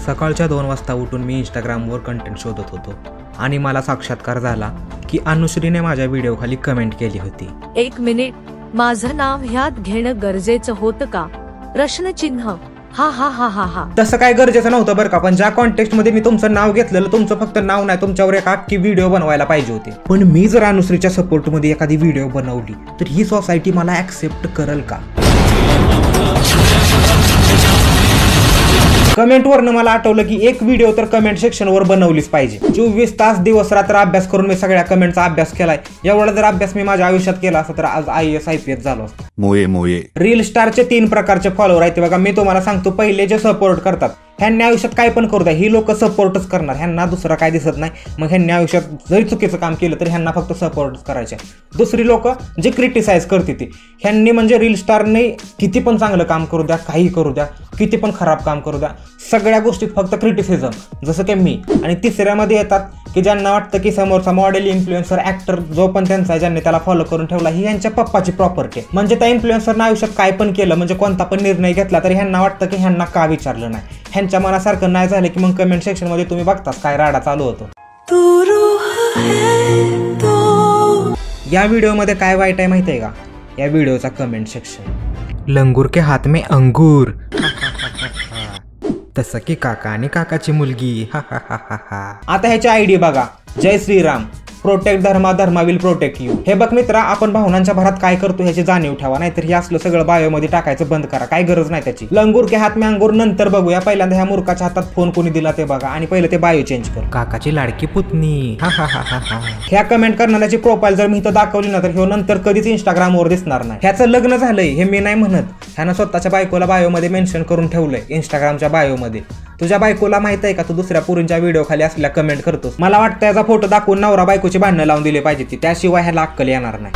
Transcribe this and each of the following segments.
सकाळच्या 2 वाजता उठून मी इंस्टाग्रामवर कंटेंट शोधत होतो आणि मला साक्षात्कार झाला की अनुश्रीने माझ्या व्हिडिओखाली कमेंट केली होती, 1 मिनिट, माझं नाव ह्यात घेणं गरजेचं होतं का? प्रश्नचिन्ह. हा हा हा हा हा. तसं काय गरजेचं नव्हतं बरं का, पण ज्या कॉन्टेक्स्ट मध्ये मी तुमचं नाव घेतलेलं, तुमचं फक्त नाव नाही, तुमच्यावर एक अख्खी व्हिडिओ बनवायला पाहिजे होती. पण मी जर अनुश्रीच्या सपोर्ट मध्ये एखादी व्हिडिओ बनवली तर ही सोसायटी मला ऍक्सेप्ट करेल का? कमेंट वरनं मला आठवलं की एक व्हिडिओ तर कमेंट सेक्शन वर बनवलीच पाहिजे. 24 तास दिवस रात्र अभ्यास करून मी सगळ्या कमेंटचा अभ्यास केलाय. एवढा जर अभ्यास मी माझ्या आयुष्यात केला असता तर आज IAS IPS झालो असतो. मोये रील स्टारचे 3 प्रकारचे फॉलोअर आहेत बघा. मी तुम्हाला सांगतो, पहिले जे सपोर्ट करतात ह्यांनी आयुष्यात काय पण करू द्या, ही लोक सपोर्टच करणार, ह्यांना दुसरं काय दिसत नाही. मग ह्यांनी आयुष्यात जरी चुकीचं काम केलं तर ह्यांना फक्त सपोर्टच करायचे. दुसरी लोक जे क्रिटिसाइज करते ती, ह्यांनी म्हणजे रील स्टारने किती पण चांगलं काम करू द्या, काही करू द्या, किती पण खराब काम करू द्या, सगळ्या गोष्टीत फक्त क्रिटिसिझम, जसं की मी. आणि तिसऱ्यामध्ये येतात की ज्यांना वाटतं की समोरचा मॉडेल, इन्फ्लुएन्सर, ऍक्टर जो पण त्यांचा आहे, ज्यांनी त्याला फॉलो करून ठेवला, ही यांच्या पप्पाची प्रॉपर्टी. म्हणजे त्या इन्फ्लुएन्सरनं आयुष्यात काय पण केलं, म्हणजे कोणता पण निर्णय घेतला तरी ह्यांना वाटतं की ह्यांना का विचारलं नाही. ह्यांच्या मनासारखं नाही झालं की मग कमेंट सेक्शन मध्ये तुम्ही बघताच काय राडा चालू होतो. या व्हिडिओमध्ये काय वाईट आहे माहिती आहे का? या व्हिडिओचा कमेंट सेक्शन, लंगूर के हात में अंगूर, तसं की काका आणि काकाची मुलगी. आता ह्याची आयडी बघा, Jai Shriram, protect dharma, dharma will protect you. हे बघ मित्रा, आपण भावनांच्या भरात काय करतो ह्याची जाणीव ठेवा, नाहीतर हे असलं सगळं बायो मध्ये टाकायचं बंद करा, काय गरज नाही त्याची. लंगूर के हात में अंगूर नंतर बघूया, पहिल्यांदा ह्या मूर्खाच्या हातात फोन कोणी दिला ते बघा आणि पहिलं ते बायो चेंज कर. काकाची लाडकी पुतणी. ह्या कमेंट करणाऱ्याची प्रोफाईल जर मी इथं दाखवली ना तर ह्यो नंतर कधीच इंस्टाग्रामवर दिसणार नाही. ह्याचं लग्न झालंय हे मी नाही म्हणत, ह्यानं स्वतःच्या बायकोला बायो मध्ये मेन्शन करून ठेवलंय इंस्टाग्रामच्या बायो मध्ये. तुझ्या बायकोला माहित आहे का तू दुसऱ्या पुरींच्या व्हिडिओ खाली असल्या कमेंट करतोस? मला वाटतं याचा फोटो दाखवून नवरा बायकोची भांडणं लावून दिली पाहिजे ती, त्याशिवाय ह्याला अक्कल येणार नाही.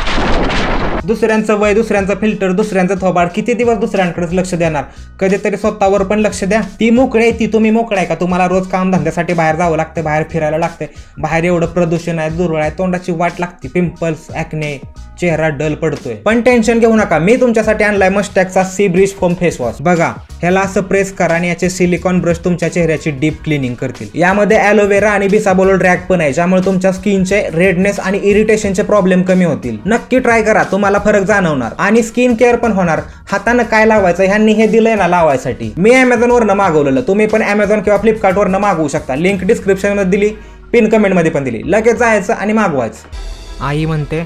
दुसऱ्यांचं वय, दुसऱ्यांचं फिल्टर, दुसऱ्यांचं थोबाड, किती दिवस दुसऱ्यांकडेच लक्ष देणार? कधीतरी स्वतःवर पण लक्ष द्या. ती मोकळे, ती तुम्ही मोकळे आहे का? तुम्हाला रोज काम धंद्यासाठी बाहेर जावं लागते, बाहेर फिरायला लागते, बाहेर एवढं प्रदूषण आहे, दुर्वळ आहे, तोंडाची वाट लागते, पिंपल्स, ॲक्ने, चेहरा डल पडतोय. पण टेन्शन घेऊ नका, मी तुमच्यासाठी आणलाय मस्टॅकचा sea breeze foam face wash. बघा, ह्याला असं प्रेस करा आणि याचे सिलिकॉन ब्रश तुमच्या चेहऱ्याची डीप क्लिनिंग करतील. यामध्ये ॲलोवेरा आणि बिसाबोल ड्रॅग पण आहे, ज्यामुळे तुमच्या स्किनचे रेडनेस आणि इरिटेशनचे प्रॉब्लेम कमी होतील. नक्की ट्राय करा, तुम्हाला फरक जाणवणार आणि स्किन केअर पण होणार. हातानं काय लावायचं ह्यांनी हे दिलंय ना लावायसाठी. मी Amazon वरनं मागवलेलं, तुम्ही पण Amazon किंवा फ्लिपकार्ट वरनं मागवू शकता. लिंक डिस्क्रिप्शन मध्ये दिली, पिन कमेंट मध्ये पण दिली. लगेच जायचं आणि मागवायचं. आई म्हणते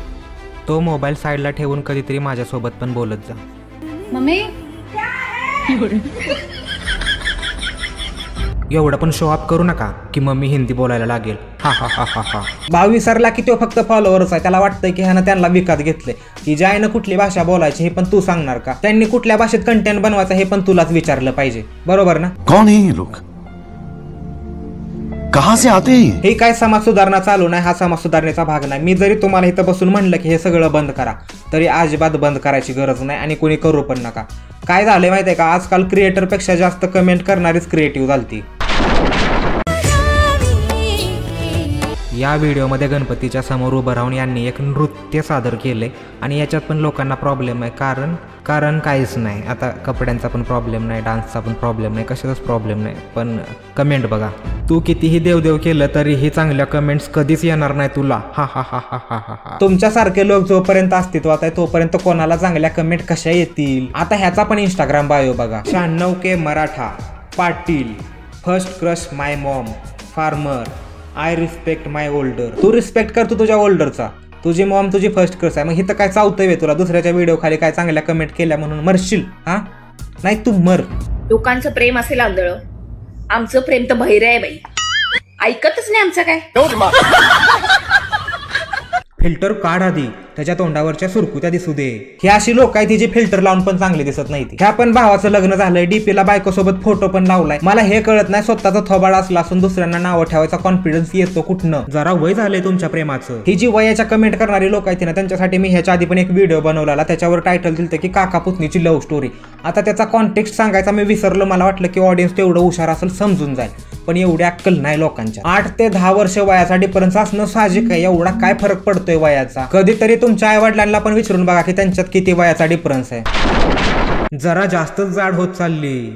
तो मोबाईल साईडला ठेवून कधीतरी माझ्यासोबत पण बोलत जा. मम्मी एवढं पण शो अप करू नका की मम्मी हिंदी बोलायला लागेल. भाऊ विसरला की तो फक्त फॉलोअरच आहे, त्याला वाटतंय की ह्यानं त्यांना विकत घेतले. की ज्यानं कुठली भाषा बोलायची हे पण तू सांगणार का? त्यांनी कुठल्या भाषेत कंटेंट बनवायचं हे पण तुलाच विचारलं पाहिजे, बरोबर ना? कौन है ये लोग, कहां से आते हैं? हे काय समाज सुधारणा चालू नाही, हा समाज सुधारणेचा भाग नाही. मी जरी तुम्हाला इथं बसून म्हणलं की हे सगळं बंद करा तरी अजिबात बंद करायची गरज नाही आणि कोणी करू पण नका. काय झालंय माहितीये का, आजकाल क्रिएटर पेक्षा जास्त कमेंट करणारीच क्रिएटिव्ह झालती. या व्हिडिओमध्ये गणपतीच्या समोर उभं राहून यांनी एक नृत्य सादर केले आणि याच्यात पण लोकांना प्रॉब्लेम आहे. कारण काहीच नाही, आता कपड्यांचा पण प्रॉब्लेम नाही, डान्सचा पण प्रॉब्लेम नाही, कशाचाच प्रॉब्लेम नाही. पण कमेंट बघा, तू कितीही देवदेव केलं तरीही चांगल्या कमेंट्स कधीच येणार नाही तुला. तुमच्यासारखे लोक जोपर्यंत अस्तित्वात आहे तोपर्यंत कोणाला चांगल्या कमेंट कशा येतील? आता ह्याचा पण इंस्टाग्राम बायो बघा, 96K Maratha, Patil, first crush my mom, farmer, I respect my older. तू रिस्पेक्ट करतो तुझ्या ओल्डरचा, तुझी मॉम तुझी फर्स्ट क्रश आहे. मग इथं काय चावतंय तुला? दुसऱ्याच्या व्हिडिओ खाली काय चांगल्या कमेंट केल्या म्हणून मरशील? हा नाही, तू मर. लोकांचं प्रेम असेल आंधळ, आमचं प्रेम तर बहिर आहे बाई, ऐकतच नाही आमचं काय. फिल्टर काढ आधी, त्याच्या तोंडावरच्या सुरकुत्या दिसू दे. ही अशी लोक आहे ती जी फिल्टर लावून पण चांगली दिसत नाही. ह्या पण भावाचं लग्न झालंय, डीपीला बायकोसोबत फोटो पण लावलाय. मला हे कळत नाही, स्वतःचा थोबाड असला असून दुसऱ्यांना नावं ठेवायचा कॉन्फिडन्स येतो कुठनं? जरा वय झालंय तुमच्या प्रेमाचं. ही जी वयाच्या कमेंट करणारी लोक आहेत ना, त्यांच्यासाठी मी ह्याच्या आधी पण एक व्हिडिओ बनवला, त्याच्यावर टायटल दिलं की काका पुतणीची लव्ह स्टोरी. आता त्याचा कॉन्टेक्स्ट सांगायचा मी विसरलो, मला वाटलं की ऑडियन्स तेवढं हुशार असेल, समजून जाईल. पण एवढी अक्कल नाही लोकांच्या. 8 ते 10 वर्ष वयाचा डिफरन्स असणं साहजिक आहे. एवढा काय फरक पडतोय वयाचा? कधीतरी तुमच्या आई वडिलांना पण विचारून बघा की त्यांच्यात किती वयाचा डिफरन्स आहे. जरा जास्तच जाड होत चालली.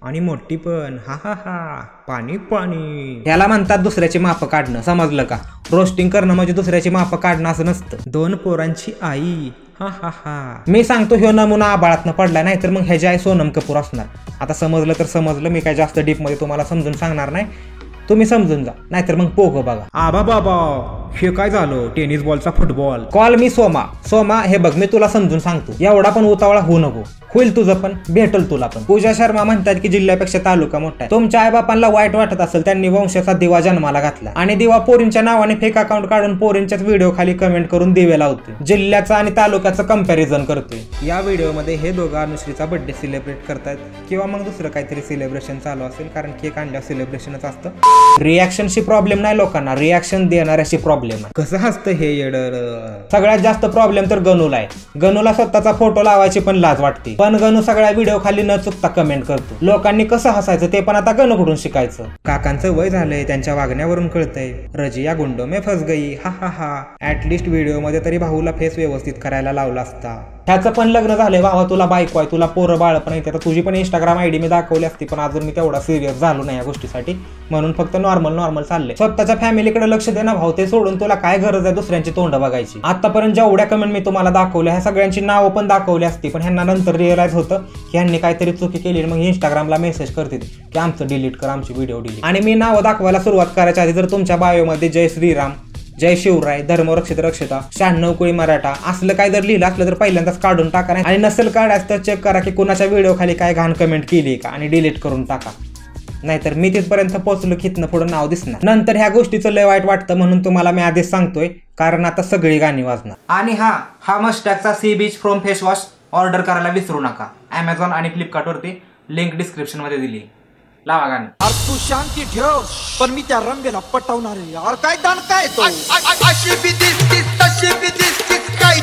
आणि मोठी पण, हा हा हा, पाणी पाणी. याला म्हणतात दुसऱ्याची माप काढणं, समजलं का? रोस्टिंग करणं म्हणजे दुसऱ्याची माप काढणं असं नसतं. 2 पोरांची आई, हा हा हा. मी सांगतो ह्यो नमुना आबाळातनं पडलाय, नाही तर मग ह्याची आई सोनम कपूर असणार. आता समजलं तर समजलं, मी काय जास्त डीप मध्ये तुम्हाला समजून सांगणार नाही, तुम्ही समजून जा, नाहीतर मग पोगो बघा. आबा बाबा, हे काय झालं? टेनिस बॉलचा फुटबॉल. कॉल मी सोमा. सोमा, हे बघ मी तुला समजून सांगतो, एवढा पण उतावळा होऊ नको, होईल तुझं पण, भेटल तुला पण. पूजा शर्मा म्हणतात की जिल्ह्यापेक्षा तालुका मोठा आहे. तुमच्या आई बापांना वाईट वाटत असेल, त्यांनी वंशाचा दिवा जन्माला घातला आणि दिवा पोरींच्या नावाने फेक अकाउंट काढून पोरींच्याच व्हिडिओ खाली कमेंट करून दिवे लावतोय, जिल्ह्याचं आणि तालुक्याचं कंपॅरिझन करतोय. या व्हिडिओमध्ये हे दोघं अनुश्रीचा बर्थडे सेलिब्रेट करतायत किंवा मग दुसरं काहीतरी सेलिब्रेशन चालू असेल, कारण केक आणल्यावर सेलिब्रेशनच असतं. रिॲक्शनशी प्रॉब्लेम नाही लोकांना, रिॲक्शन देणाऱ्याशी प्रॉब्लेम आहे. कसं हसतं हे येडर. सगळ्यात जास्त प्रॉब्लेम तर गणूला आहे. गणूला स्वतःचा फोटो लावायची पण लाज वाटते, पण गणू सगळ्या व्हिडिओ खाली न चुकता कमेंट करतो. लोकांनी कसं हसायचं ते पण आता गणूकडून शिकायचं. काकांचं वय झालंय, त्यांच्या वागण्यावरून कळतंय. रजिया गुंडो में फस गई, हा हा हा. ऍटलिस्ट व्हिडिओ मध्ये तरी भाऊला फेस व्यवस्थित करायला लावला असता. ह्याचं पण लग्न झालंय, भावा तुला बायको आहे, तुला पोरं बाळ पण आहे. तुझी पण इंस्टाग्राम आयडी मी दाखवली असती, पण अजून मी तेवढा सिरियस झालो नाही या गोष्टीसाठी, म्हणून फक्त नॉर्मल चाललंय. स्वतःच्या फॅमिलीकडे लक्ष दे ना भाऊ, ते सोडून तुला काय गरज आहे दुसऱ्यांची तोंड बघायची. आतापर्यंत जेवढ्या कमेंट मी तुम्हाला दाखवल्या, ह्या सगळ्यांची नावं पण दाखवली असती, पण ह्यांना नंतर रिअलाइज होतं की ह्यांनी काहीतरी चुकी केली, मग इंस्टाग्रामला मेसेज करतील की आमचं डिलीट कर, आमची व्हिडिओ डिलीट. आणि मी नावं दाखवायला सुरुवात करायच्या आधी जर तुमच्या बायोमध्ये जय श्रीराम, जय शिवराय, धर्मरक्षित रक्षता, 96 कुळी मराठा असलं काय जर लिहिलं असलं तर पहिल्यांदाच काढून टाका, आणि नसेल काढायचं तर चेक करा की कुणाच्या व्हिडिओ खाली काय घाण कमेंट केली का, आणि डिलीट करून टाका. नाहीतर मी तिथपर्यंत पोहोचलो की इथनं पुढं नाव दिसणार. नंतर ह्या गोष्टीचं लय वाईट वाटतं, म्हणून तुम्हाला मी आधीच सांगतोय, कारण आता सगळी गाणी वाजणार. आणि हा मस्टॅगचा sea beach from face wash order करायला विसरू नका. Amazon आणि फ्लिपकार्ट वरती लिंक डिस्क्रिप्शन मध्ये दिली. लावा गाणी. तू शांती ठेव, पण मी त्या रंगेला पटवणार आहे. काय दान काय तो, अशी बी दिसतीस तशी बी दिसतीस, काय